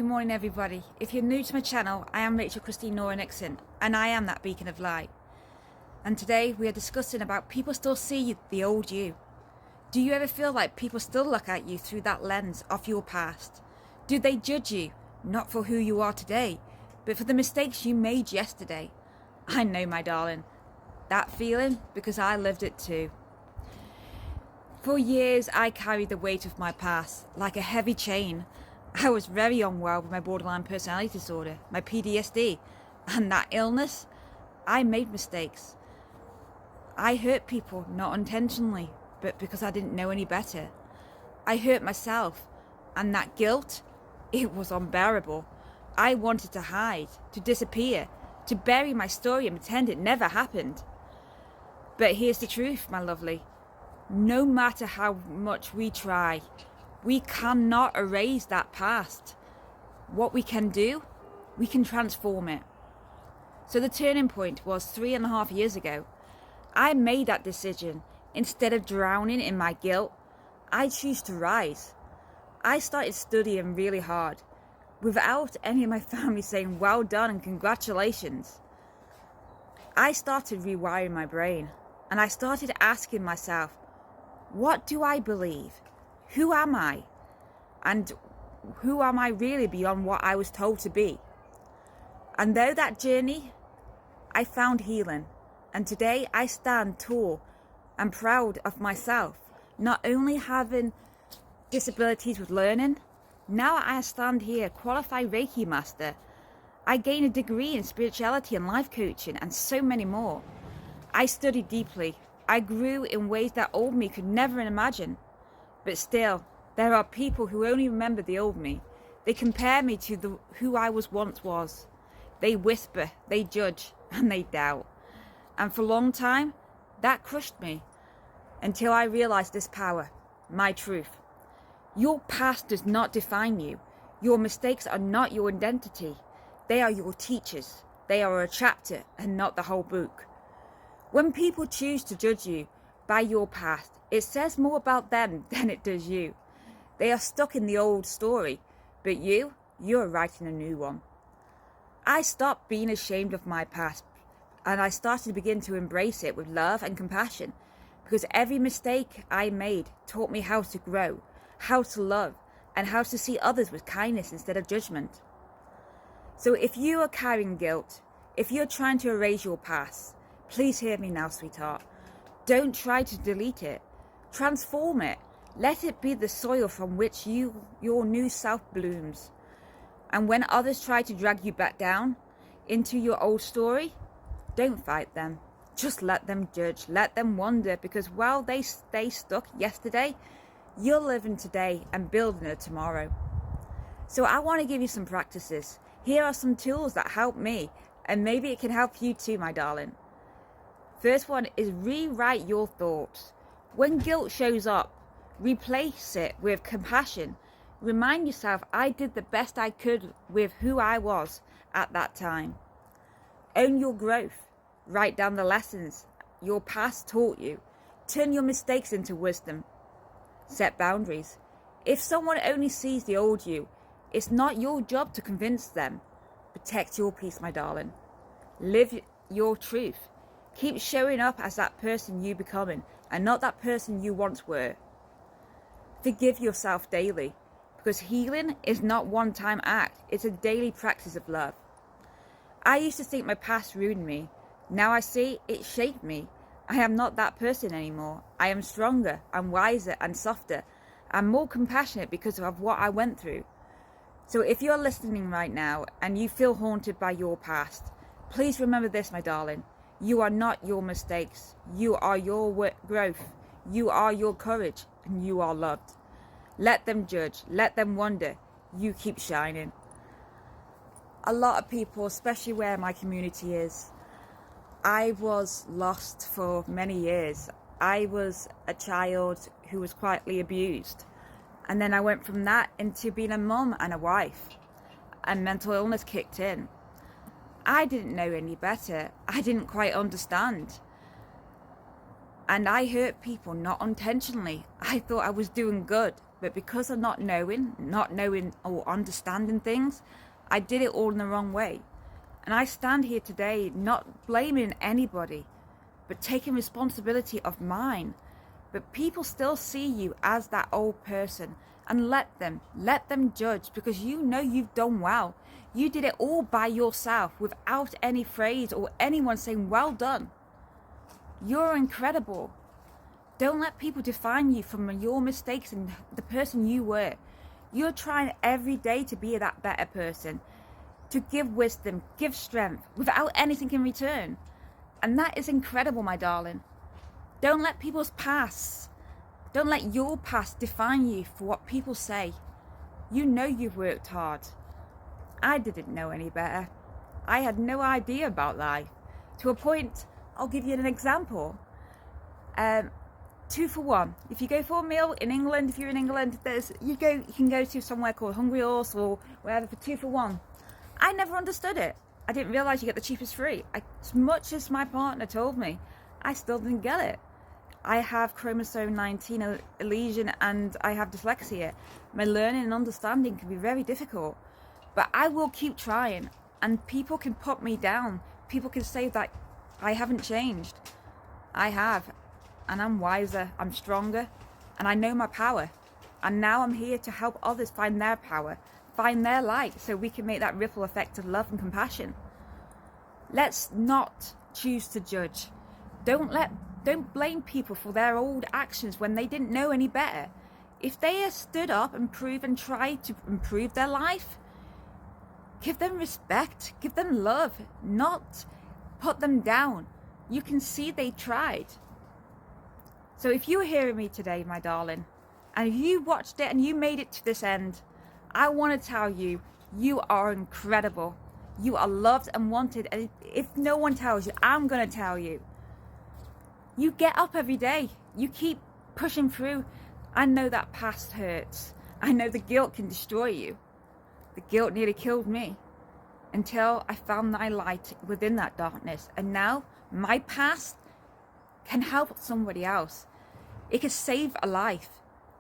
Good morning, everybody. If you're new to my channel, I am Rachel Christine Nora Nixon, and I am that beacon of light. And today we are discussing about people still see the old you. Do you ever feel like people still look at you through that lens of your past? Do they judge you, not for who you are today, but for the mistakes you made yesterday? I know, my darling, that feeling, because I lived it too. For years, I carried the weight of my past like a heavy chain. I was very unwell with my borderline personality disorder, my PTSD, and that illness. I made mistakes. I hurt people, not intentionally, but because I didn't know any better. I hurt myself, and that guilt, it was unbearable. I wanted to hide, to disappear, to bury my story and pretend it never happened. But here's the truth, my lovely. No matter how much we try, we cannot erase that past. What we can do, we can transform it. So the turning point was 3.5 years ago. I made that decision. Instead of drowning in my guilt, I choose to rise. I started studying really hard, without any of my family saying well done and congratulations. I started rewiring my brain, and I started asking myself, what do I believe? Who am I? And who am I really beyond what I was told to be? And though that journey, I found healing. And today I stand tall and proud of myself, not only having disabilities with learning. Now I stand here, qualified Reiki Master. I gained a degree in spirituality and life coaching and so many more. I studied deeply. I grew in ways that old me could never imagine. But still, there are people who only remember the old me. They compare me to who I once was. They whisper, they judge, and they doubt. And for a long time, that crushed me. Until I realized this power, my truth. Your past does not define you. Your mistakes are not your identity. They are your teachers. They are a chapter and not the whole book. When people choose to judge you by your past, it says more about them than it does you. They are stuck in the old story, but you're writing a new one. I stopped being ashamed of my past, and I started to begin to embrace it with love and compassion, because every mistake I made taught me how to grow, how to love, and how to see others with kindness instead of judgment. So if you are carrying guilt, if you're trying to erase your past, please hear me now, sweetheart. Don't try to delete it. Transform it. Let it be the soil from which your new self blooms. And when others try to drag you back down into your old story, don't fight them. Just let them judge. Let them wonder, because while they stay stuck yesterday, you're living today and building a tomorrow. So I want to give you some practices. Here are some tools that help me, and maybe it can help you too, my darling. First one is rewrite your thoughts. When guilt shows up, replace it with compassion. Remind yourself, I did the best I could with who I was at that time. Own your growth. Write down the lessons your past taught you. Turn your mistakes into wisdom. Set boundaries. If someone only sees the old you, it's not your job to convince them. Protect your peace, my darling. Live your truth. Keep showing up as that person you becoming, and not that person you once were. Forgive yourself daily, because healing is not a one-time act. It's a daily practice of love. I used to think my past ruined me. Now I see it shaped me. I am not that person anymore. I am stronger and wiser and softer and more compassionate because of what I went through. So if you're listening right now and you feel haunted by your past, please remember this, my darling. You are not your mistakes. You are your growth. You are your courage, and you are loved. Let them judge. Let them wonder. You keep shining. A lot of people, especially where my community is, I was lost for many years. I was a child who was quietly abused. And then I went from that into being a mum and a wife. And mental illness kicked in. I didn't know any better. I didn't quite understand. And I hurt people, not intentionally. I thought I was doing good. But because of not knowing or understanding things, I did it all in the wrong way. And I stand here today not blaming anybody, but taking responsibility of mine. But people still see you as that old person, and let them judge, because you know you've done well. You did it all by yourself without any praise or anyone saying well done. You're incredible. Don't let people define you from your mistakes and the person you were. You're trying every day to be that better person, to give wisdom, give strength, without anything in return. And that is incredible, my darling. Don't let people's past, don't let your past define you for what people say. You know you've worked hard. I didn't know any better. I had no idea about life. To a point, I'll give you an example. 2 for 1. If you go for a meal in England, if you're in England, you can go to somewhere called Hungry Horse or wherever for 2 for 1. I never understood it. I didn't realise you get the cheapest free. As much as my partner told me, I still didn't get it. I have chromosome 19 lesion and I have dyslexia. My learning and understanding can be very difficult. But I will keep trying, and people can put me down. People can say that I haven't changed. I have, and I'm wiser, I'm stronger, and I know my power. And now I'm here to help others find their power, find their light, so we can make that ripple effect of love and compassion. Let's not choose to judge. Don't blame people for their old actions when they didn't know any better. If they have stood up and tried to improve their life, give them respect, give them love, not put them down. You can see they tried. So if you're hearing me today, my darling, and you watched it and you made it to this end, I want to tell you, you are incredible. You are loved and wanted. And if no one tells you, I'm going to tell you. You get up every day. You keep pushing through. I know that past hurts. I know the guilt can destroy you. The guilt nearly killed me until I found my light within that darkness. And now my past can help somebody else. It could save a life.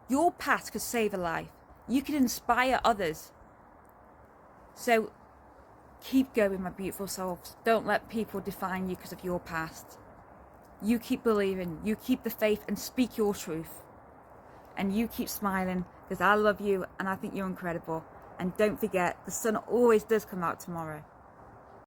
Your past could save a life. You can inspire others. So keep going, my beautiful souls. Don't let people define you because of your past. You keep believing. You keep the faith and speak your truth. And you keep smiling, because I love you and I think you're incredible. And don't forget, the sun always does come out tomorrow.